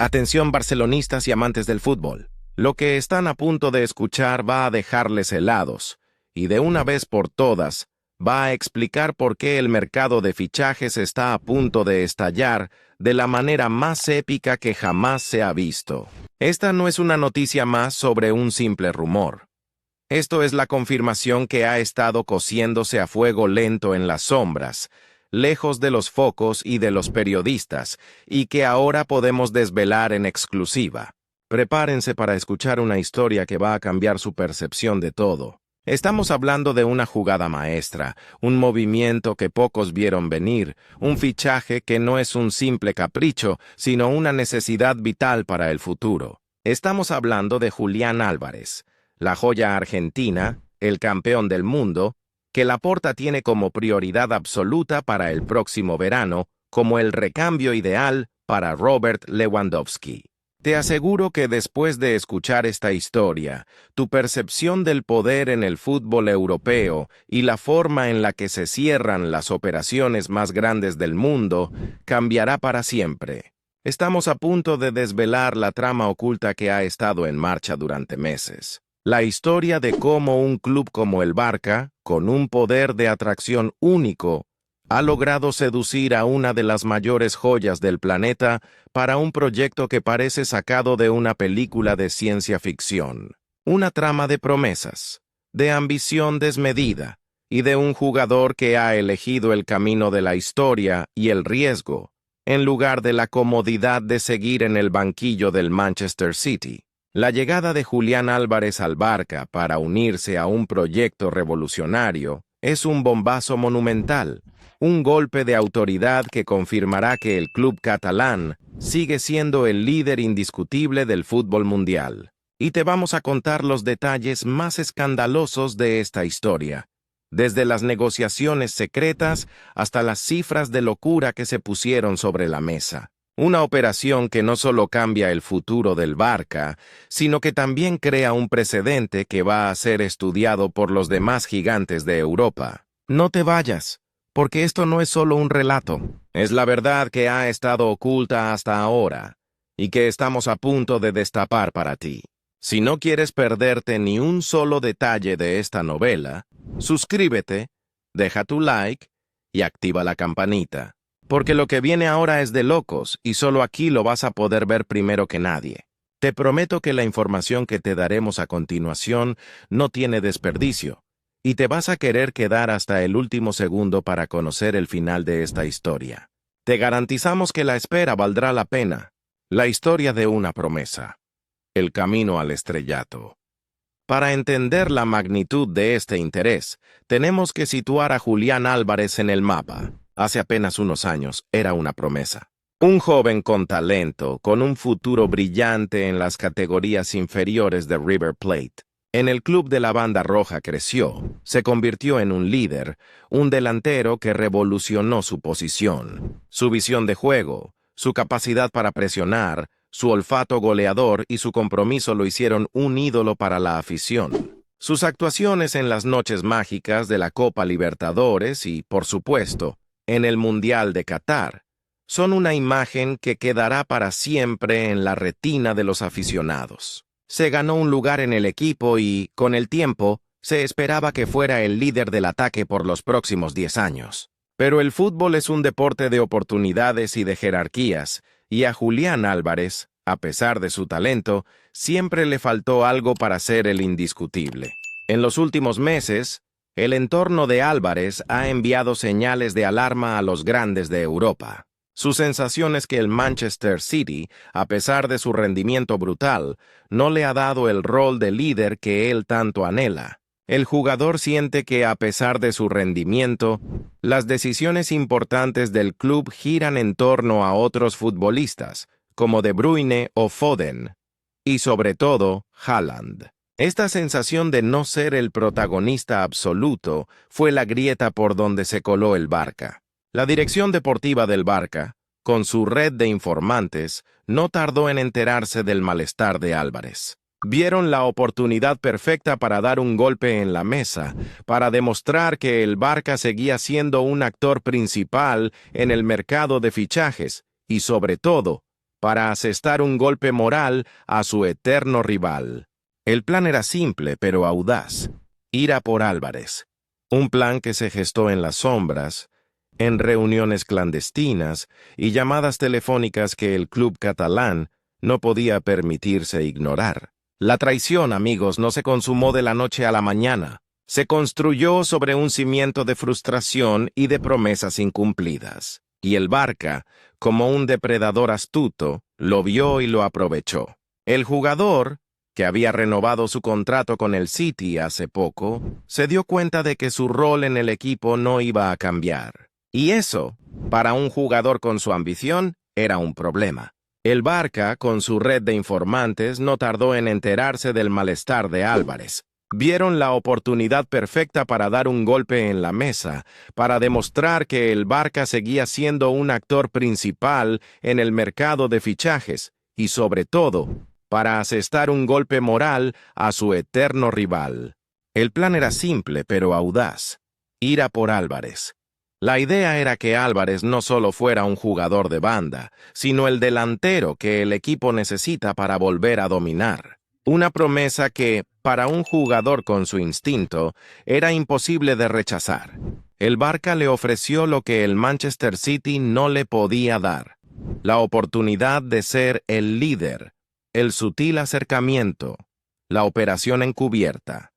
Atención barcelonistas y amantes del fútbol. Lo que están a punto de escuchar va a dejarles helados, y de una vez por todas, va a explicar por qué el mercado de fichajes está a punto de estallar de la manera más épica que jamás se ha visto. Esta no es una noticia más sobre un simple rumor. Esto es la confirmación que ha estado cociéndose a fuego lento en las sombras, lejos de los focos y de los periodistas, y que ahora podemos desvelar en exclusiva. Prepárense para escuchar una historia que va a cambiar su percepción de todo. Estamos hablando de una jugada maestra, un movimiento que pocos vieron venir, un fichaje que no es un simple capricho, sino una necesidad vital para el futuro. Estamos hablando de Julián Álvarez, la joya argentina, el campeón del mundo, que Laporta tiene como prioridad absoluta para el próximo verano, como el recambio ideal para Robert Lewandowski. Te aseguro que después de escuchar esta historia, tu percepción del poder en el fútbol europeo y la forma en la que se cierran las operaciones más grandes del mundo cambiará para siempre. Estamos a punto de desvelar la trama oculta que ha estado en marcha durante meses. La historia de cómo un club como el Barça, con un poder de atracción único, ha logrado seducir a una de las mayores joyas del planeta para un proyecto que parece sacado de una película de ciencia ficción. Una trama de promesas, de ambición desmedida y de un jugador que ha elegido el camino de la historia y el riesgo, en lugar de la comodidad de seguir en el banquillo del Manchester City. La llegada de Julián Álvarez al Barça para unirse a un proyecto revolucionario es un bombazo monumental, un golpe de autoridad que confirmará que el club catalán sigue siendo el líder indiscutible del fútbol mundial. Y te vamos a contar los detalles más escandalosos de esta historia, desde las negociaciones secretas hasta las cifras de locura que se pusieron sobre la mesa. Una operación que no solo cambia el futuro del Barça, sino que también crea un precedente que va a ser estudiado por los demás gigantes de Europa. No te vayas, porque esto no es solo un relato. Es la verdad que ha estado oculta hasta ahora, y que estamos a punto de destapar para ti. Si no quieres perderte ni un solo detalle de esta novela, suscríbete, deja tu like y activa la campanita. Porque lo que viene ahora es de locos y solo aquí lo vas a poder ver primero que nadie. Te prometo que la información que te daremos a continuación no tiene desperdicio, y te vas a querer quedar hasta el último segundo para conocer el final de esta historia. Te garantizamos que la espera valdrá la pena. La historia de una promesa. El camino al estrellato. Para entender la magnitud de este interés, tenemos que situar a Julián Álvarez en el mapa. Hace apenas unos años era una promesa. Un joven con talento, con un futuro brillante en las categorías inferiores de River Plate. En el club de la Banda Roja creció, se convirtió en un líder, un delantero que revolucionó su posición, su visión de juego, su capacidad para presionar, su olfato goleador y su compromiso lo hicieron un ídolo para la afición. Sus actuaciones en las noches mágicas de la Copa Libertadores y, por supuesto, en el Mundial de Qatar, son una imagen que quedará para siempre en la retina de los aficionados. Se ganó un lugar en el equipo y, con el tiempo, se esperaba que fuera el líder del ataque por los próximos 10 años. Pero el fútbol es un deporte de oportunidades y de jerarquías, y a Julián Álvarez, a pesar de su talento, siempre le faltó algo para ser el indiscutible. En los últimos meses, el entorno de Álvarez ha enviado señales de alarma a los grandes de Europa. Su sensación es que el Manchester City, a pesar de su rendimiento brutal, no le ha dado el rol de líder que él tanto anhela. El jugador siente que, a pesar de su rendimiento, las decisiones importantes del club giran en torno a otros futbolistas, como De Bruyne o Foden, y sobre todo, Haaland. Esta sensación de no ser el protagonista absoluto fue la grieta por donde se coló el Barça. La dirección deportiva del Barça, con su red de informantes, no tardó en enterarse del malestar de Álvarez. Vieron la oportunidad perfecta para dar un golpe en la mesa, para demostrar que el Barça seguía siendo un actor principal en el mercado de fichajes y, sobre todo, para asestar un golpe moral a su eterno rival. El plan era simple pero audaz: ir a por Álvarez. Un plan que se gestó en las sombras, en reuniones clandestinas y llamadas telefónicas que el club catalán no podía permitirse ignorar. La traición, amigos, no se consumó de la noche a la mañana. Se construyó sobre un cimiento de frustración y de promesas incumplidas. Y el Barça, como un depredador astuto, lo vio y lo aprovechó. El jugador, que había renovado su contrato con el City hace poco, se dio cuenta de que su rol en el equipo no iba a cambiar. Y eso, para un jugador con su ambición, era un problema. El Barça, con su red de informantes, no tardó en enterarse del malestar de Álvarez. Vieron la oportunidad perfecta para dar un golpe en la mesa, para demostrar que el Barça seguía siendo un actor principal en el mercado de fichajes y, sobre todo, para asestar un golpe moral a su eterno rival. El plan era simple pero audaz: ir a por Álvarez. La idea era que Álvarez no solo fuera un jugador de banda, sino el delantero que el equipo necesita para volver a dominar. Una promesa que, para un jugador con su instinto, era imposible de rechazar. El Barça le ofreció lo que el Manchester City no le podía dar: la oportunidad de ser el líder, el sutil acercamiento, la operación encubierta.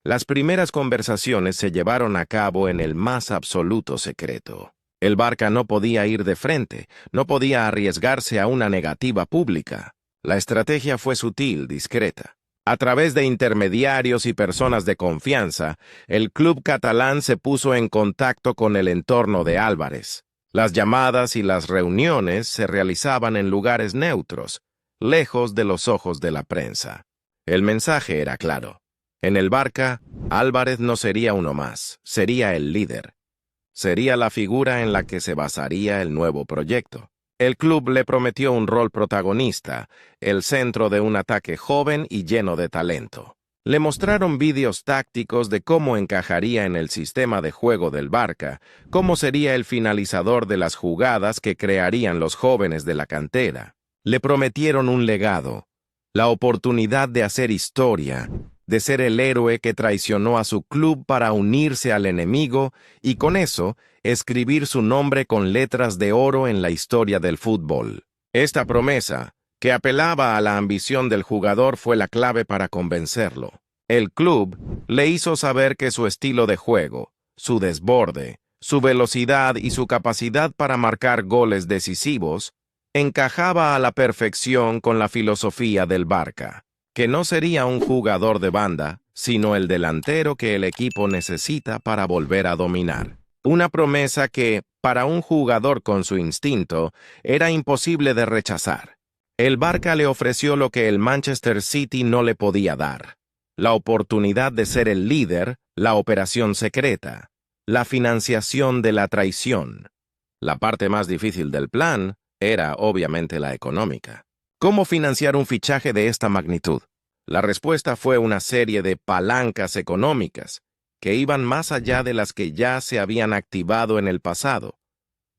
Las primeras conversaciones se llevaron a cabo en el más absoluto secreto. El Barça no podía ir de frente, no podía arriesgarse a una negativa pública. La estrategia fue sutil, discreta. A través de intermediarios y personas de confianza, el club catalán se puso en contacto con el entorno de Álvarez. Las llamadas y las reuniones se realizaban en lugares neutros, lejos de los ojos de la prensa. El mensaje era claro: en el Barça, Álvarez no sería uno más, sería el líder. Sería la figura en la que se basaría el nuevo proyecto. El club le prometió un rol protagonista, el centro de un ataque joven y lleno de talento. Le mostraron vídeos tácticos de cómo encajaría en el sistema de juego del Barça, cómo sería el finalizador de las jugadas que crearían los jóvenes de la cantera. Le prometieron un legado, la oportunidad de hacer historia, de ser el héroe que traicionó a su club para unirse al enemigo y con eso escribir su nombre con letras de oro en la historia del fútbol. Esta promesa, que apelaba a la ambición del jugador, fue la clave para convencerlo. El club le hizo saber que su estilo de juego, su desborde, su velocidad y su capacidad para marcar goles decisivos encajaba a la perfección con la filosofía del Barça, que no sería un jugador de banda, sino el delantero que el equipo necesita para volver a dominar. Una promesa que, para un jugador con su instinto, era imposible de rechazar. El Barça le ofreció lo que el Manchester City no le podía dar: la oportunidad de ser el líder, la operación secreta, la financiación de la traición. La parte más difícil del plan era, obviamente, la económica. ¿Cómo financiar un fichaje de esta magnitud? La respuesta fue una serie de palancas económicas que iban más allá de las que ya se habían activado en el pasado.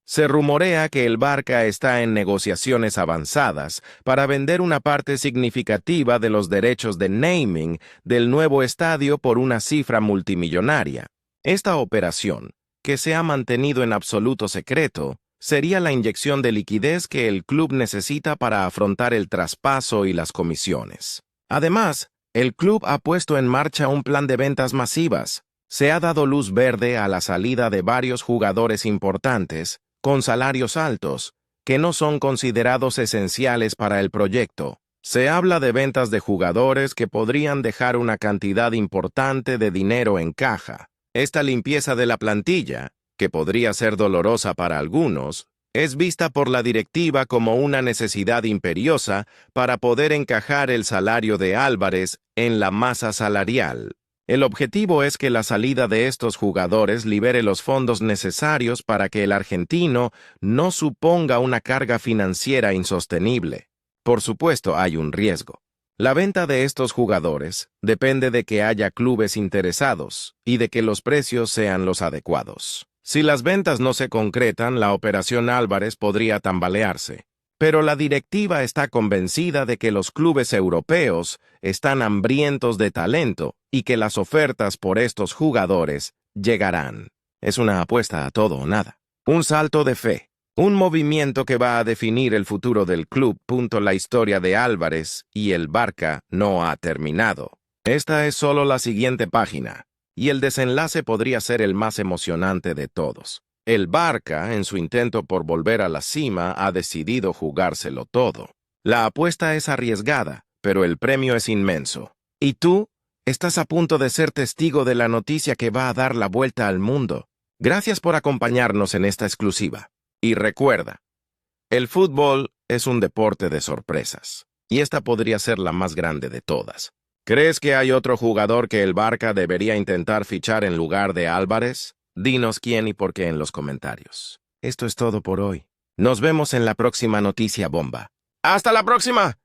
Se rumorea que el Barça está en negociaciones avanzadas para vender una parte significativa de los derechos de naming del nuevo estadio por una cifra multimillonaria. Esta operación, que se ha mantenido en absoluto secreto, sería la inyección de liquidez que el club necesita para afrontar el traspaso y las comisiones. Además, el club ha puesto en marcha un plan de ventas masivas. Se ha dado luz verde a la salida de varios jugadores importantes, con salarios altos, que no son considerados esenciales para el proyecto. Se habla de ventas de jugadores que podrían dejar una cantidad importante de dinero en caja. Esta limpieza de la plantilla, que podría ser dolorosa para algunos, es vista por la directiva como una necesidad imperiosa para poder encajar el salario de Álvarez en la masa salarial. El objetivo es que la salida de estos jugadores libere los fondos necesarios para que el argentino no suponga una carga financiera insostenible. Por supuesto, hay un riesgo. La venta de estos jugadores depende de que haya clubes interesados y de que los precios sean los adecuados. Si las ventas no se concretan, la operación Álvarez podría tambalearse. Pero la directiva está convencida de que los clubes europeos están hambrientos de talento y que las ofertas por estos jugadores llegarán. Es una apuesta a todo o nada. Un salto de fe. Un movimiento que va a definir el futuro del club. La historia de Álvarez y el Barça no ha terminado. Esta es solo la siguiente página, y el desenlace podría ser el más emocionante de todos. El Barça, en su intento por volver a la cima, ha decidido jugárselo todo. La apuesta es arriesgada, pero el premio es inmenso. ¿Y tú? Estás a punto de ser testigo de la noticia que va a dar la vuelta al mundo. Gracias por acompañarnos en esta exclusiva. Y recuerda, el fútbol es un deporte de sorpresas, y esta podría ser la más grande de todas. ¿Crees que hay otro jugador que el Barça debería intentar fichar en lugar de Álvarez? Dinos quién y por qué en los comentarios. Esto es todo por hoy. Nos vemos en la próxima noticia bomba. ¡Hasta la próxima!